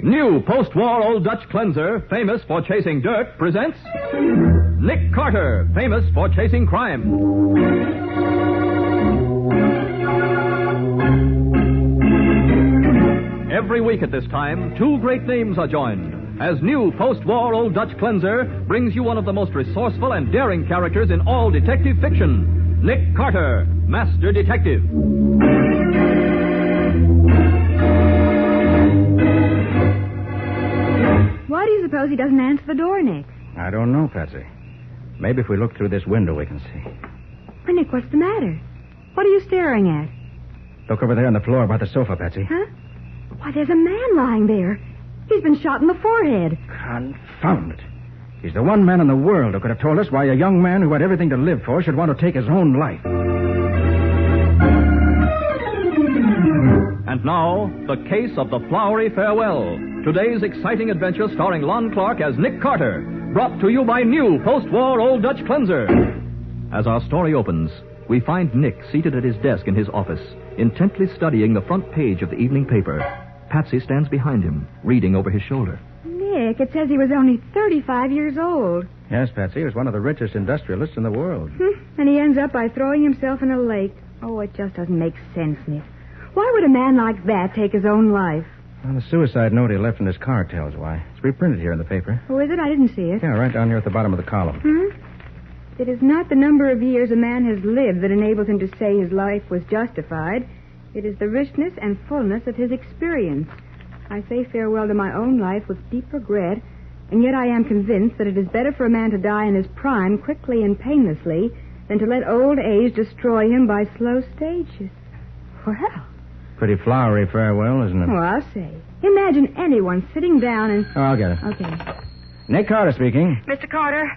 New post-war Old Dutch cleanser, famous for chasing dirt, presents Nick Carter, famous for chasing crime. Every week at this time, two great names are joined as new post-war Old Dutch cleanser brings you one of the most resourceful and daring characters in all detective fiction, Nick Carter, Master Detective. Why do you suppose he doesn't answer the door, Nick? I don't know, Patsy. Maybe if we look through this window, we can see. Well, Nick, what's the matter? What are you staring at? Look over there on the floor by the sofa, Patsy. Huh? Why, there's a man lying there. He's been shot in the forehead. Confound it. He's the one man in the world who could have told us why a young man who had everything to live for should want to take his own life. And now, the case of the Flowery Farewell. Today's exciting adventure starring Lon Clark as Nick Carter. Brought to you by new post-war Old Dutch cleanser. As our story opens, we find Nick seated at his desk in his office, intently studying the front page of the evening paper. Patsy stands behind him, reading over his shoulder. Nick, it says he was only 35 years old. Yes, Patsy, he was one of the richest industrialists in the world. And he ends up by throwing himself in a lake. Oh, it just doesn't make sense, Nick. Why would a man like that take his own life? Well, the suicide note he left in his car tells why. It's reprinted here in the paper. Oh, is it? I didn't see it. Yeah, right down here at the bottom of the column. It is not the number of years a man has lived that enables him to say his life was justified. It is the richness and fullness of his experience. I say farewell to my own life with deep regret, and yet I am convinced that it is better for a man to die in his prime quickly and painlessly than to let old age destroy him by slow stages. Well. Pretty flowery farewell, isn't it? Oh, I'll say. Imagine anyone sitting down and... Oh, I'll get it. Okay. Nick Carter speaking. Mr. Carter,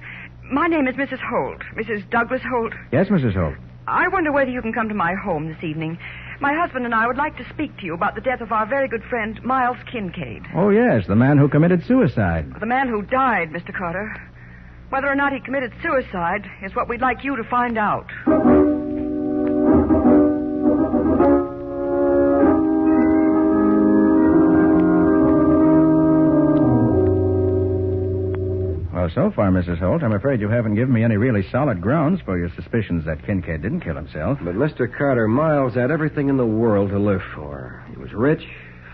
my name is Mrs. Holt. Mrs. Douglas Holt. Yes, Mrs. Holt. I wonder whether you can come to my home this evening. My husband and I would like to speak to you about the death of our very good friend, Miles Kincaid. Oh, yes, the man who committed suicide. The man who died, Mr. Carter. Whether or not he committed suicide is what we'd like you to find out. Well, so far, Mrs. Holt, I'm afraid you haven't given me any really solid grounds for your suspicions that Kincaid didn't kill himself. But, Mr. Carter, Miles had everything in the world to live for. He was rich,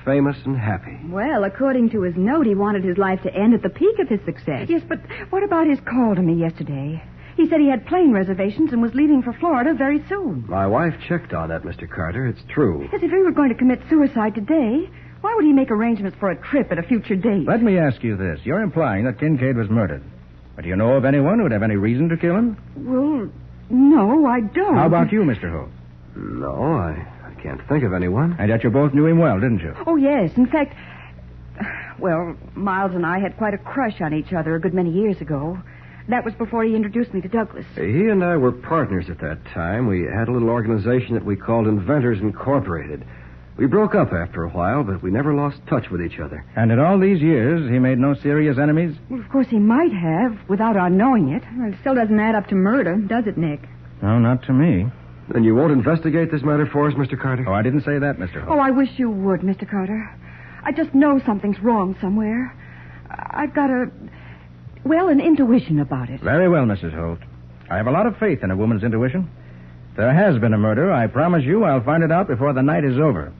famous, and happy. Well, according to his note, he wanted his life to end at the peak of his success. Yes, but what about his call to me yesterday? He said he had plane reservations and was leaving for Florida very soon. My wife checked on that, Mr. Carter. It's true. As if he were going to commit suicide today. Why would he make arrangements for a trip at a future date? Let me ask you this. You're implying that Kincaid was murdered. But do you know of anyone who would have any reason to kill him? Well, no, I don't. How about you, Mr. Holt? No, I can't think of anyone. And yet you both knew him well, didn't you? Oh, yes. In fact, well, Miles and I had quite a crush on each other a good many years ago. That was before he introduced me to Douglas. He and I were partners at that time. We had a little organization that we called Inventors Incorporated. We broke up after a while, but we never lost touch with each other. And in all these years, he made no serious enemies? Well, of course, he might have, without our knowing it. Well, it still doesn't add up to murder, does it, Nick? No, not to me. Then you won't investigate this matter for us, Mr. Carter? Oh, I didn't say that, Mr. Holt. Oh, I wish you would, Mr. Carter. I just know something's wrong somewhere. I've got an intuition about it. Very well, Mrs. Holt. I have a lot of faith in a woman's intuition. If there has been a murder, I promise you I'll find it out before the night is over.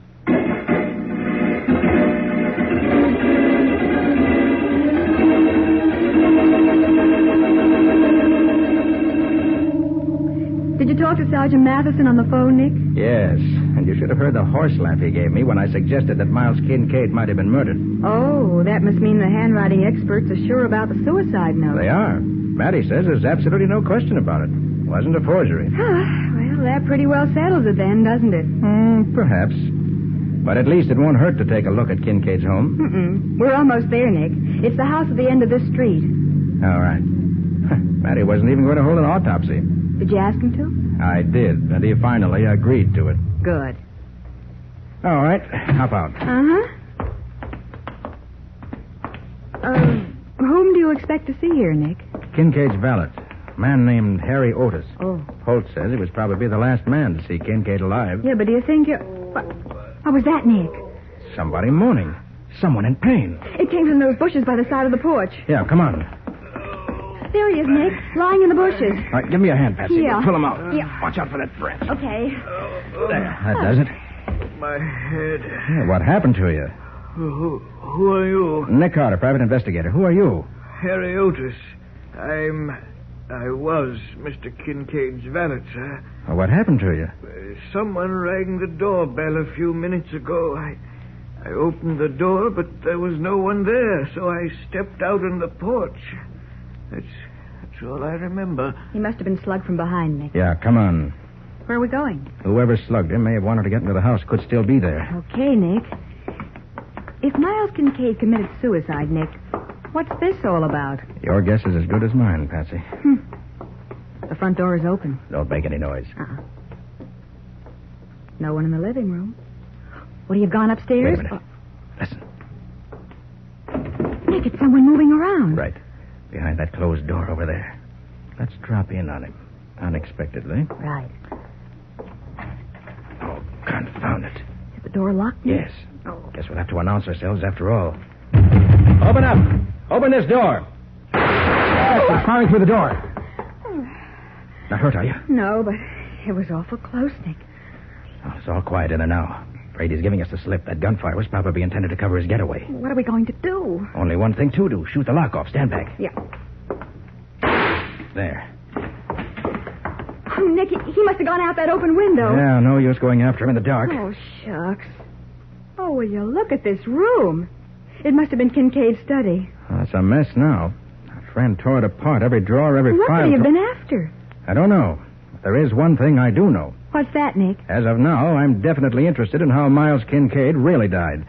Did you talk to Sergeant Matheson on the phone, Nick? Yes, and you should have heard the horse laugh he gave me when I suggested that Miles Kincaid might have been murdered. Oh, that must mean the handwriting experts are sure about the suicide note. They are. Matty says there's absolutely no question about it. It wasn't a forgery. Well, that pretty well settles it then, doesn't it? Perhaps. But at least it won't hurt to take a look at Kincaid's home. We're almost there, Nick. It's the house at the end of this street. All right. Matty wasn't even going to hold an autopsy. Did you ask him to? I did, and he finally agreed to it. Good. All right, hop out. Whom do you expect to see here, Nick? Kincaid's valet, a man named Harry Otis. Oh. Holt says he was probably the last man to see Kincaid alive. Yeah, but do you think you're... What was that, Nick? Somebody moaning. Someone in pain. It came from those bushes by the side of the porch. Yeah, come on. There he is, Nick, lying in the bushes. All right, give me a hand, Patsy. Yeah. We'll pull him out. Yeah. Watch out for that branch. Okay. There, that does it. My head. Yeah, what happened to you? Who are you? Nick Carter, private investigator. Who are you? Harry Otis. I was Mr. Kincaid's valet, sir. Well, what happened to you? Someone rang the doorbell a few minutes ago. I opened the door, but there was no one there, so I stepped out on the porch. That's all I remember. He must have been slugged from behind, Nick. Yeah, come on. Where are we going? Whoever slugged him may have wanted to get into the house. Could still be there. Okay, Nick. If Miles Kincaid committed suicide, Nick, what's this all about? Your guess is as good as mine, Patsy. The front door is open. Don't make any noise. No one in the living room. What, have you gone upstairs? Wait a minute. Listen. Nick, it's someone moving around. Right. Behind that closed door over there. Let's drop in on him. Unexpectedly. Right. Oh, confound it. Is the door locked, Nick? Yes. Guess we'll have to announce ourselves after all. Open up! Open this door! We're firing through the door. Not hurt, are you? No, but it was awful close, Nick. Oh, it's all quiet in there now. Afraid he's giving us the slip. That gunfire was probably intended to cover his getaway. What are we going to do? Only one thing to do. Shoot the lock off. Stand back. Yeah. There. Oh, Nick, he must have gone out that open window. Yeah, no use going after him in the dark. Oh, shucks. Oh, will you look at this room? It must have been Kincaid's study. Oh, it's a mess now. Our friend tore it apart. Every drawer, every What file. could he have been after? I don't know. But there is one thing I do know. What's that, Nick? As of now, I'm definitely interested in how Miles Kincaid really died.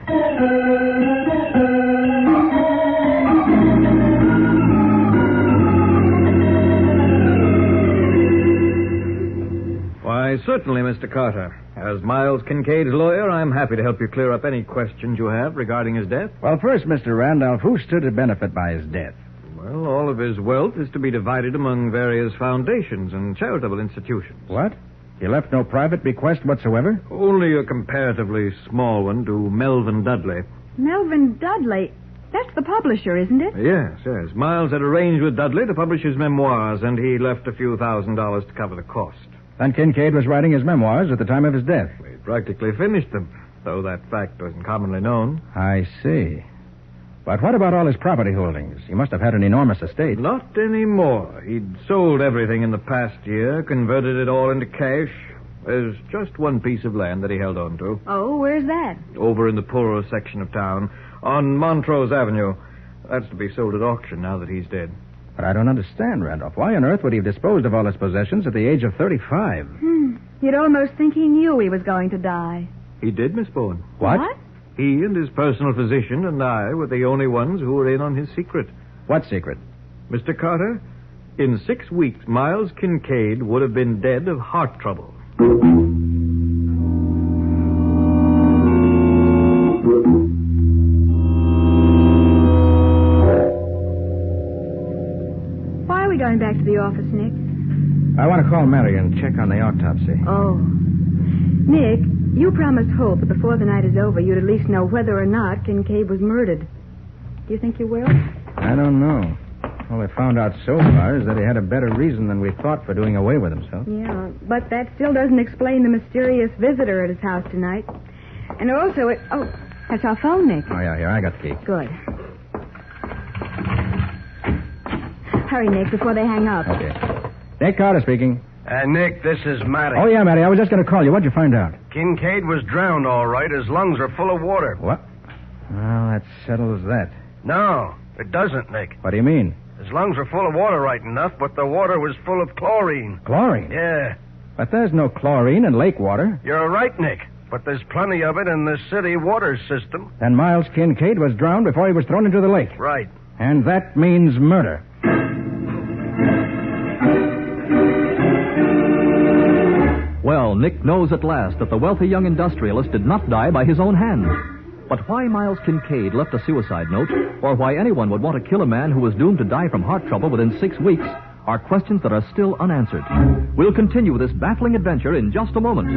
Why, certainly, Mr. Carter. As Miles Kincaid's lawyer, I'm happy to help you clear up any questions you have regarding his death. Well, first, Mr. Randolph, who stood to benefit by his death? Well, all of his wealth is to be divided among various foundations and charitable institutions. What? He left no private bequest whatsoever? Only a comparatively small one to Melvin Dudley. Melvin Dudley. That's the publisher, isn't it? Yes. Miles had arranged with Dudley to publish his memoirs, and he left a few $1,000s to cover the cost. And Kincaid was writing his memoirs at the time of his death. We practically finished them, though that fact wasn't commonly known. I see. But what about all his property holdings? He must have had an enormous estate. Not anymore. He'd sold everything in the past year, converted it all into cash. There's just one piece of land that he held on to. Oh, where's that? Over in the poorer section of town, on Montrose Avenue. That's to be sold at auction now that he's dead. But I don't understand, Randolph. Why on earth would he have disposed of all his possessions at the age of 35? You'd almost think he knew he was going to die. He did, Miss Bowen. What? He and his personal physician and I were the only ones who were in on his secret. What secret? Mr. Carter, in 6 weeks, Miles Kincaid would have been dead of heart trouble. Why are we going back to the office, Nick? I want to call Mary and check on the autopsy. Oh. Nick, you promised Hope that before the night is over, you'd at least know whether or not Kincaid was murdered. Do you think you will? I don't know. All we found out so far is that he had a better reason than we thought for doing away with himself. Yeah, but that still doesn't explain the mysterious visitor at his house tonight. And also, that's our phone, Nick. Oh, yeah, here, I got the key. Good. Hurry, Nick, before they hang up. Okay. Nick Carter speaking. Nick, this is Matty. Oh, yeah, Matty, I was just going to call you. What'd you find out? Kincaid was drowned, all right. His lungs are full of water. What? Well, that settles that. No, it doesn't, Nick. What do you mean? His lungs are full of water right enough, but the water was full of chlorine. Chlorine? Yeah. But there's no chlorine in lake water. You're right, Nick. But there's plenty of it in the city water system. Then Miles Kincaid was drowned before he was thrown into the lake. Right. And that means murder. Well, Nick knows at last that the wealthy young industrialist did not die by his own hand. But why Miles Kincaid left a suicide note, or why anyone would want to kill a man who was doomed to die from heart trouble within 6 weeks, are questions that are still unanswered. We'll continue this baffling adventure in just a moment.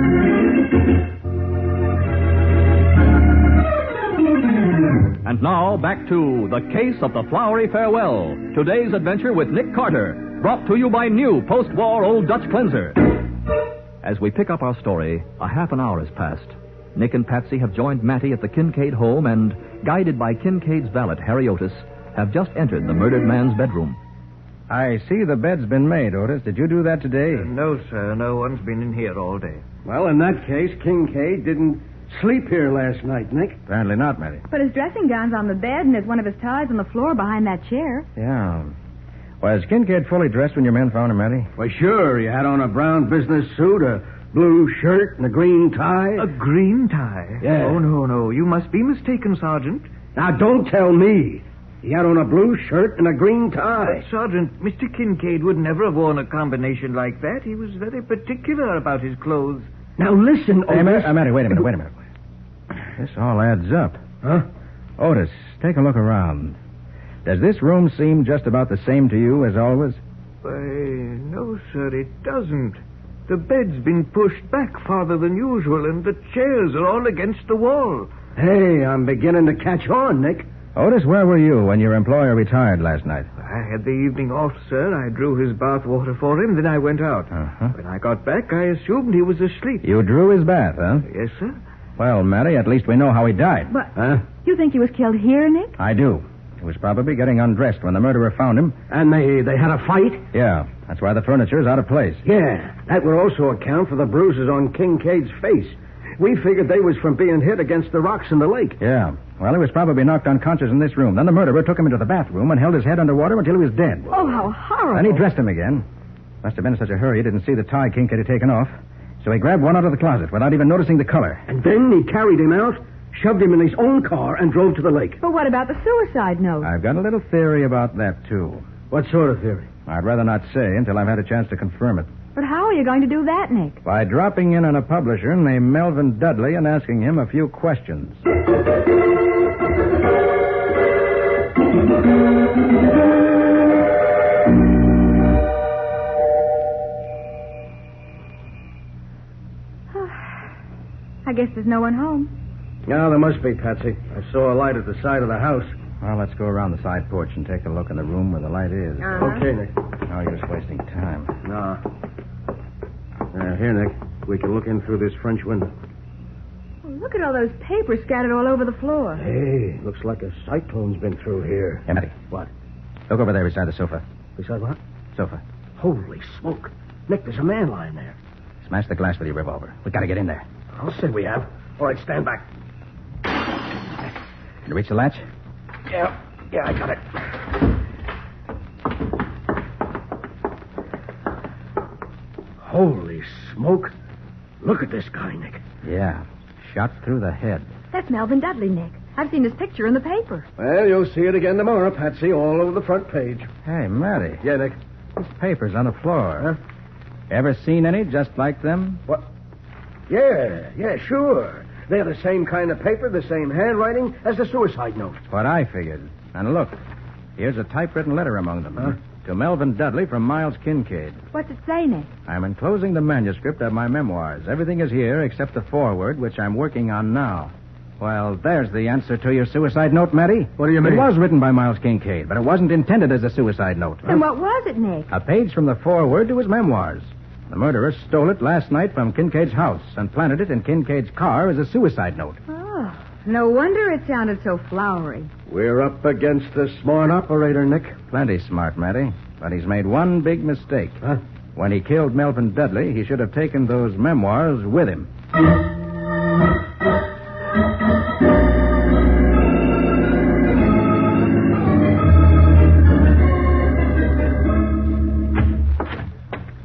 And now, back to The Case of the Flowery Farewell. Today's adventure with Nick Carter, brought to you by new post-war Old Dutch Cleanser. As we pick up our story, a half an hour has passed. Nick and Patsy have joined Mattie at the Kincaid home and, guided by Kincaid's valet, Harry Otis, have just entered the murdered man's bedroom. I see the bed's been made, Otis. Did you do that today? No, sir. No one's been in here all day. Well, in that case, Kincaid didn't sleep here last night, Nick. Apparently not, Mattie. But his dressing gown's on the bed, and there's one of his ties on the floor behind that chair. Yeah. Was Kincaid fully dressed when your men found him, Mattie? Well, sure. He had on a brown business suit, a blue shirt, and a green tie. A green tie? Yeah. Oh, no. You must be mistaken, Sergeant. Now, don't tell me. He had on a blue shirt and a green tie. But, Sergeant, Mr. Kincaid would never have worn a combination like that. He was very particular about his clothes. Now, listen, Otis. Hey, Mattie, wait a minute. This all adds up. Huh? Otis, take a look around. Does this room seem just about the same to you as always? Why, no, sir, it doesn't. The bed's been pushed back farther than usual, and the chairs are all against the wall. Hey, I'm beginning to catch on, Nick. Otis, where were you when your employer retired last night? I had the evening off, sir. I drew his bath water for him, then I went out. Uh-huh. When I got back, I assumed he was asleep. You drew his bath, huh? Yes, sir. Well, Mattie, at least we know how he died. But Huh? you think he was killed here, Nick? I do. He was probably getting undressed when the murderer found him. And they had a fight? Yeah, that's why the furniture is out of place. Yeah, that would also account for the bruises on Kincaid's face. We figured they was from being hit against the rocks in the lake. Yeah. Well, he was probably knocked unconscious in this room. Then the murderer took him into the bathroom and held his head underwater until he was dead. Oh, how horrible. Then he dressed him again. Must have been in such a hurry he didn't see the tie Kincaid had taken off. So he grabbed one out of the closet without even noticing the color. And then he carried him out, shoved him in his own car, and drove to the lake. But what about the suicide note? I've got a little theory about that, too. What sort of theory? I'd rather not say until I've had a chance to confirm it. But how are you going to do that, Nick? By dropping in on a publisher named Melvin Dudley and asking him a few questions. I guess there's no one home. No, there must be, Patsy. I saw a light at the side of the house. Well, let's go around the side porch and take a look in the room where the light is. Okay, Nick. Oh, you're just wasting time. No. Here, Nick. We can look in through this French window. Oh, look at all those papers scattered all over the floor. Hey, looks like a cyclone's been through here. Hey, Mattie. What? Look over there beside the sofa. Beside what? Sofa. Holy smoke. Nick, there's a man lying there. Smash the glass with your revolver. We gotta get in there. I'll say we have. All right, stand back. Can you reach the latch? Yeah, I got it. Holy smoke. Look at this guy, Nick. Yeah. Shot through the head. That's Melvin Dudley, Nick. I've seen his picture in the paper. Well, you'll see it again tomorrow, Patsy, all over the front page. Hey, Mattie. Yeah, Nick. These papers on the floor. Huh? Ever seen any just like them? What? Yeah, sure. They're the same kind of paper, the same handwriting as the suicide note. What I figured. And look, here's a typewritten letter among them. Huh? To Melvin Dudley from Miles Kincaid. What's it say, Nick? I'm enclosing the manuscript of my memoirs. Everything is here except the foreword, which I'm working on now. Well, there's the answer to your suicide note, Mattie. What do you mean? It was written by Miles Kincaid, but it wasn't intended as a suicide note. Then what was it, Nick? A page from the foreword to his memoirs. The murderer stole it last night from Kincaid's house and planted it in Kincaid's car as a suicide note. Oh, no wonder it sounded so flowery. We're up against a smart operator, Nick. Plenty smart, Mattie. But he's made one big mistake. Huh? When he killed Melvin Dudley, he should have taken those memoirs with him.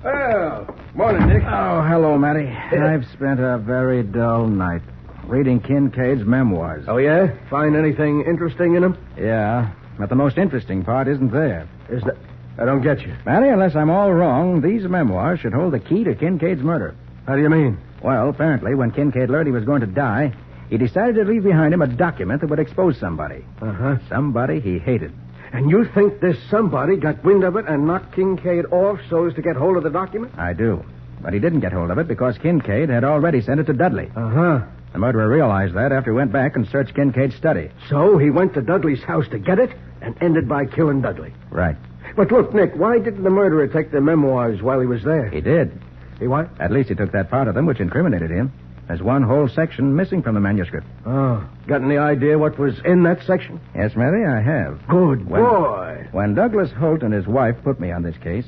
Well, morning, Nick. Oh, hello, Mattie. I've spent a very dull night reading Kincaid's memoirs. Oh, yeah? Find anything interesting in them? Yeah, but the most interesting part isn't there. Is that... I don't get you. Mattie, unless I'm all wrong, these memoirs should hold the key to Kincaid's murder. How do you mean? Well, apparently, when Kincaid learned he was going to die, he decided to leave behind him a document that would expose somebody. Uh-huh. Somebody he hated. And you think this somebody got wind of it and knocked Kincaid off so as to get hold of the document? I do. But he didn't get hold of it because Kincaid had already sent it to Dudley. Uh-huh. The murderer realized that after he went back and searched Kincaid's study. So he went to Dudley's house to get it and ended by killing Dudley. Right. But look, Nick, why didn't the murderer take the memoirs while he was there? He did. He what? At least he took that part of them which incriminated him. There's one whole section missing from the manuscript. Oh, got any idea what was in that section? Yes, Mary, I have. Good boy. When Douglas Holt and his wife put me on this case,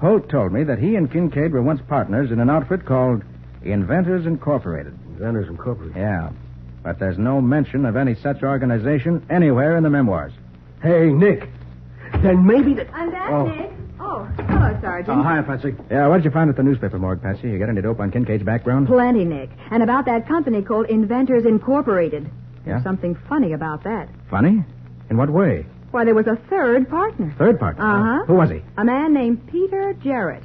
Holt told me that he and Kincaid were once partners in an outfit called Inventors Incorporated. Inventors Incorporated? Yeah. But there's no mention of any such organization anywhere in the memoirs. Hey, Nick. Then maybe the... I'm back, Nick. Oh, hello, Sergeant. Hi, Patsy. Yeah, what did you find at the newspaper morgue, Patsy? You get any dope on Kincaid's background? Plenty, Nick. And about that company called Inventors Incorporated. Yeah? There's something funny about that. Funny? In what way? Why, there was a third partner. Third partner? Uh-huh. Who was he? A man named Peter Jarrett.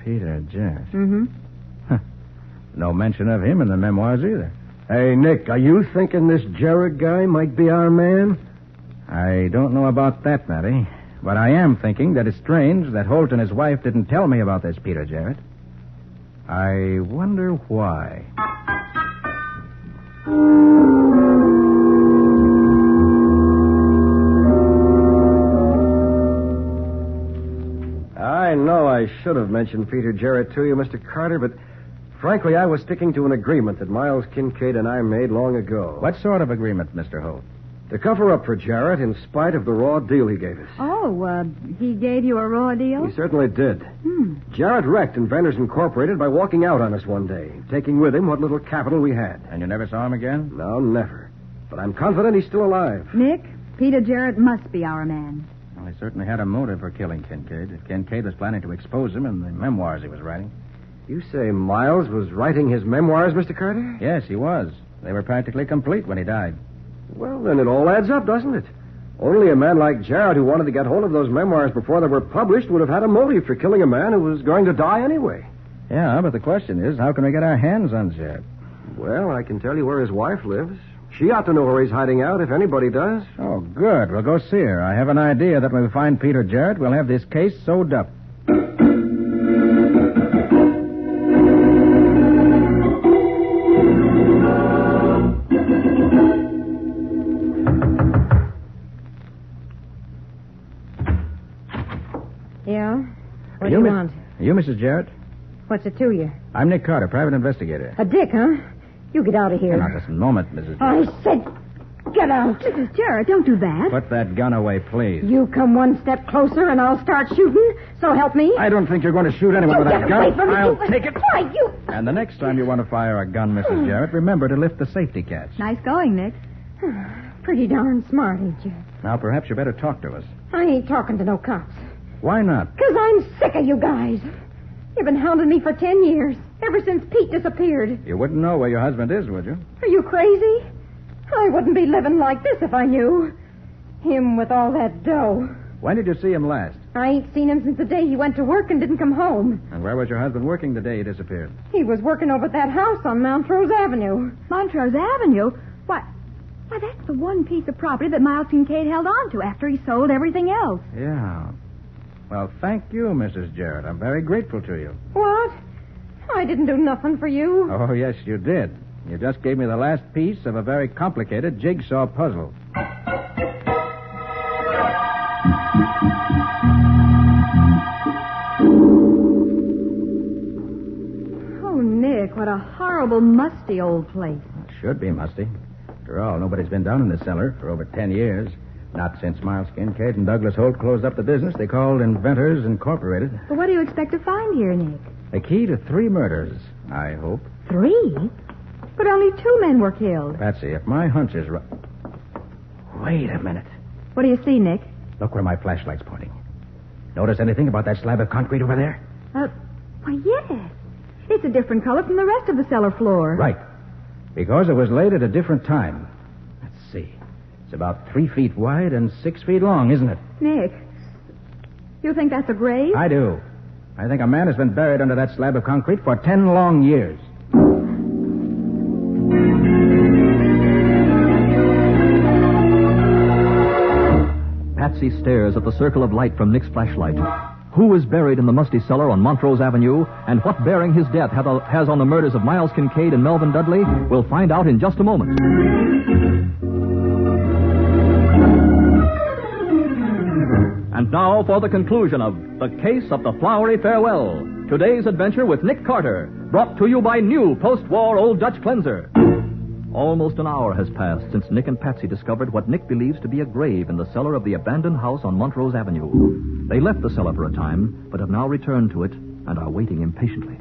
Peter Jarrett. Mm-hmm. No mention of him in the memoirs either. Hey, Nick, are you thinking this Jarrett guy might be our man? I don't know about that, Matty. But I am thinking that it's strange that Holt and his wife didn't tell me about this Peter Jarrett. I wonder why. I know I should have mentioned Peter Jarrett to you, Mr. Carter, but frankly, I was sticking to an agreement that Miles Kincaid and I made long ago. What sort of agreement, Mr. Holt? To cover up for Jarrett in spite of the raw deal he gave us. Oh, he gave you a raw deal? He certainly did. Jarrett wrecked Inventors Incorporated by walking out on us one day, taking with him what little capital we had. And you never saw him again? No, never. But I'm confident he's still alive. Nick, Peter Jarrett must be our man. Well, he certainly had a motive for killing Kincaid. If Kincaid was planning to expose him in the memoirs he was writing. You say Miles was writing his memoirs, Mr. Carter? Yes, he was. They were practically complete when he died. Well, then it all adds up, doesn't it? Only a man like Jarrett who wanted to get hold of those memoirs before they were published would have had a motive for killing a man who was going to die anyway. Yeah, but the question is, how can we get our hands on Jarrett? Well, I can tell you where his wife lives. She ought to know where he's hiding out, if anybody does. Oh, good. We'll go see her. I have an idea that when we find Peter Jarrett, we'll have this case sewed up. Yeah? What do you want? Are you Mrs. Jarrett? What's it to you? I'm Nick Carter, private investigator. A dick, huh? You get out of here. Now, just a moment, Mrs. Jarrett. I said, get out. Mrs. Jarrett, don't do that. Put that gun away, please. You come one step closer and I'll start shooting. So help me. I don't think you're going to shoot anyone with that Get gun. away from me. I'll take it. Why, you... And the next time you want to fire a gun, Mrs. Jarrett, remember to lift the safety catch. Nice going, Nick. Pretty darn smart, ain't you? Now, perhaps you better talk to us. I ain't talking to no cops. Why not? 'Cause I'm sick of you guys. You've been hounding me for 10 years, ever since Pete disappeared. You wouldn't know where your husband is, would you? Are you crazy? I wouldn't be living like this if I knew. Him with all that dough. When did you see him last? I ain't seen him since the day he went to work and didn't come home. And where was your husband working the day he disappeared? He was working over at that house on Montrose Avenue. Montrose Avenue? Why, that's the one piece of property that Miles Kincaid held on to after he sold everything else. Yeah. Well, thank you, Mrs. Jarrett. I'm very grateful to you. What? I didn't do nothing for you. Oh, yes, you did. You just gave me the last piece of a very complicated jigsaw puzzle. Oh, Nick, what a horrible, musty old place. It should be musty. After all, nobody's been down in the cellar for over 10 years. Not since Miles Kincaid and Douglas Holt closed up the business they called Inventors Incorporated. But what do you expect to find here, Nick? The key to 3 murders, I hope. 3? But only 2 men were killed. Patsy, if my hunch is right... Wait a minute. What do you see, Nick? Look where my flashlight's pointing. Notice anything about that slab of concrete over there? Why, yes. It's a different color from the rest of the cellar floor. Right. Because it was laid at a different time. Let's see. It's about 3 feet wide and 6 feet long, isn't it? Nick, you think that's a grave? I do. I think a man has been buried under that slab of concrete for 10 long years. Patsy stares at the circle of light from Nick's flashlight. Who is buried in the musty cellar on Montrose Avenue, and what bearing his death has on the murders of Miles Kincaid and Melvin Dudley, we'll find out in just a moment. And now for the conclusion of The Case of the Flowery Farewell. Today's adventure with Nick Carter, brought to you by new post-war Old Dutch Cleanser. Almost an hour has passed since Nick and Patsy discovered what Nick believes to be a grave in the cellar of the abandoned house on Montrose Avenue. They left the cellar for a time, but have now returned to it and are waiting impatiently.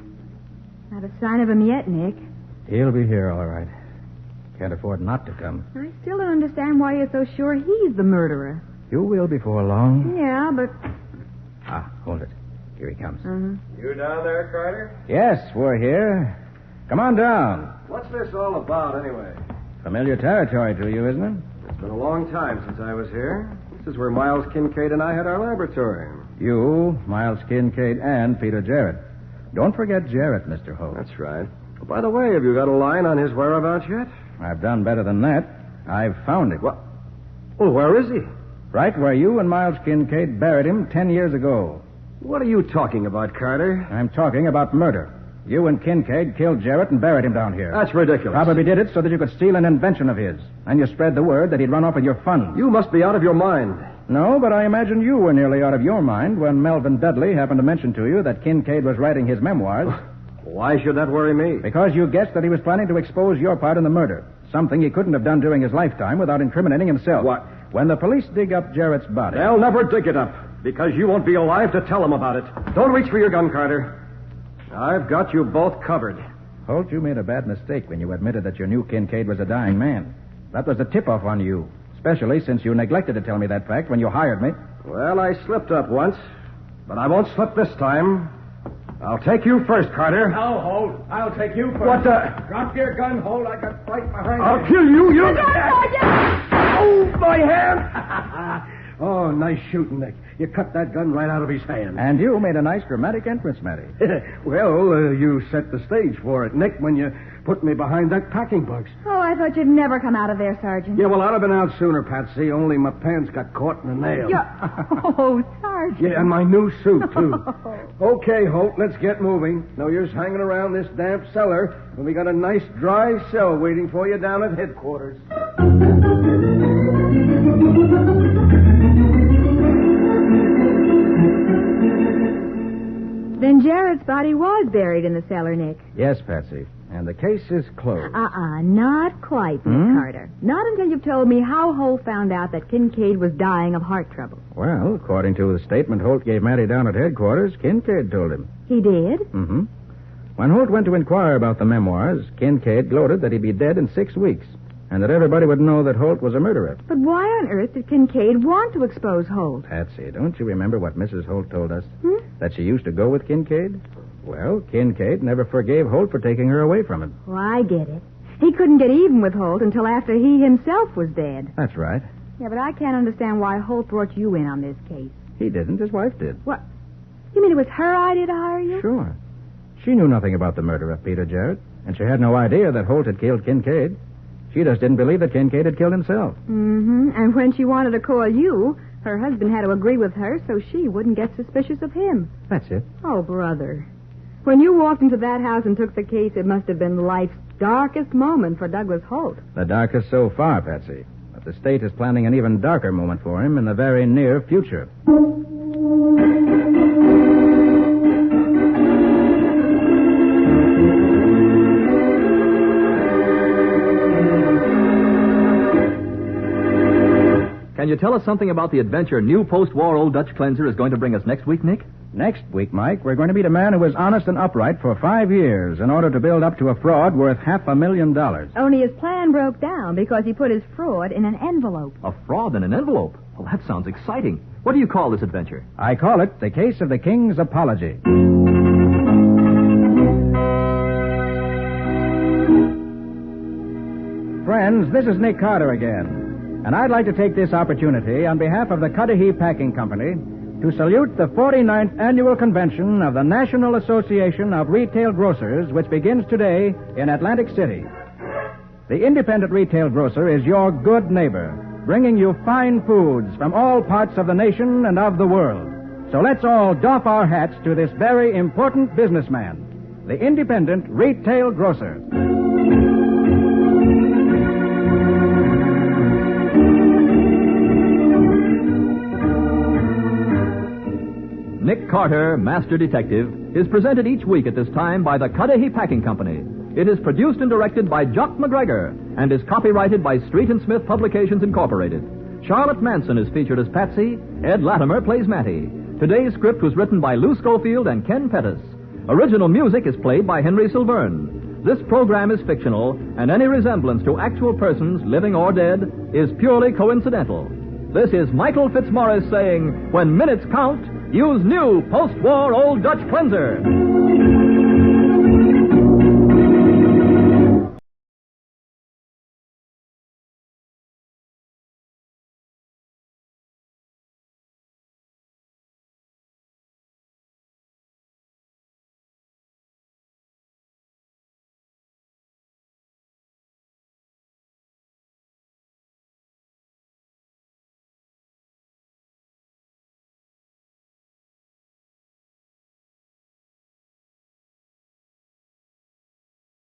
Not a sign of him yet, Nick. He'll be here, all right. Can't afford not to come. I still don't understand why you're so sure he's the murderer. You will before long. Yeah, but... Ah, hold it. Here he comes. You down there, Carter? Yes, we're here. Come on down. What's this all about, anyway? Familiar territory to you, isn't it? It's been a long time since I was here. This is where Miles Kincaid and I had our laboratory. You, Miles Kincaid, and Peter Jarrett. Don't forget Jarrett, Mr. Holt. That's right. Oh, by the way, have you got a line on his whereabouts yet? I've done better than that. I've found him. What? Well, where is he? Right where you and Miles Kincaid buried him 10 years ago. What are you talking about, Carter? I'm talking about murder. You and Kincaid killed Jarrett and buried him down here. That's ridiculous. Probably did it so that you could steal an invention of his. And you spread the word that he'd run off with your funds. You must be out of your mind. No, but I imagine you were nearly out of your mind when Melvin Dudley happened to mention to you that Kincaid was writing his memoirs. Why should that worry me? Because you guessed that he was planning to expose your part in the murder. Something he couldn't have done during his lifetime without incriminating himself. What? When the police dig up Jarrett's body... They'll never dig it up, because you won't be alive to tell them about it. Don't reach for your gun, Carter. I've got you both covered. Holt, you made a bad mistake when you admitted that you knew Kincaid was a dying man. That was a tip-off on you, especially since you neglected to tell me that fact when you hired me. Well, I slipped up once, but I won't slip this time. I'll take you first, Carter. No, Holt. I'll take you first. What the... Drop your gun, Holt. I got fight behind you. I'll kill you, you... Oh, my hand! Oh, nice shooting, Nick. You cut that gun right out of his hand. And you made a nice dramatic entrance, Matty. Well, you set the stage for it, Nick, when you put me behind that packing box. Oh, I thought you'd never come out of there, Sergeant. Yeah, well, I'd have been out sooner, Patsy, only my pants got caught in a nail. Oh, Sergeant. Yeah, and my new suit, too. Okay, Holt, let's get moving. No use hanging around this damp cellar when we got a nice dry cell waiting for you down at headquarters. Then Jarrett's body was buried in the cellar, Nick. Yes, Patsy. And the case is closed. Not quite, Miss Carter. Not until you've told me how Holt found out that Kincaid was dying of heart trouble. Well, according to the statement Holt gave Matty down at headquarters, Kincaid told him. He did? Mm-hmm. When Holt went to inquire about the memoirs, Kincaid gloated that he'd be dead in 6 weeks, and that everybody would know that Holt was a murderer. But why on earth did Kincaid want to expose Holt? Patsy, don't you remember what Mrs. Holt told us? That she used to go with Kincaid? Well, Kincaid never forgave Holt for taking her away from him. Well, I get it. He couldn't get even with Holt until after he himself was dead. That's right. Yeah, but I can't understand why Holt brought you in on this case. He didn't. His wife did. What? You mean it was her idea to hire you? Sure. She knew nothing about the murder of Peter Jarrett, and she had no idea that Holt had killed Kincaid. She just didn't believe that Kincaid had killed himself. Mm-hmm. And when she wanted to call you, her husband had to agree with her so she wouldn't get suspicious of him. That's it. Oh, brother. When you walked into that house and took the case, it must have been life's darkest moment for Douglas Holt. The darkest so far, Patsy. But the state is planning an even darker moment for him in the very near future. Can you tell us something about the adventure new post-war Old Dutch Cleanser is going to bring us next week, Nick? Next week, Mike, we're going to meet a man who was honest and upright for 5 years in order to build up to a fraud worth $500,000. Only his plan broke down because he put his fraud in an envelope. A fraud in an envelope? Well, that sounds exciting. What do you call this adventure? I call it The Case of the King's Apology. Friends, this is Nick Carter again. And I'd like to take this opportunity on behalf of the Cudahy Packing Company to salute the 49th Annual Convention of the National Association of Retail Grocers, which begins today in Atlantic City. The independent retail grocer is your good neighbor, bringing you fine foods from all parts of the nation and of the world. So let's all doff our hats to this very important businessman, the independent retail grocer. Nick Carter, Master Detective, is presented each week at this time by the Cudahy Packing Company. It is produced and directed by Jock MacGregor and is copyrighted by Street and Smith Publications Incorporated. Charlotte Manson is featured as Patsy. Ed Latimer plays Matty. Today's script was written by Lou Schofield and Ken Pettis. Original music is played by Henry Silverne. This program is fictional, and any resemblance to actual persons, living or dead, is purely coincidental. This is Michael Fitzmaurice saying, when minutes count, use new post-war Old Dutch cleanser.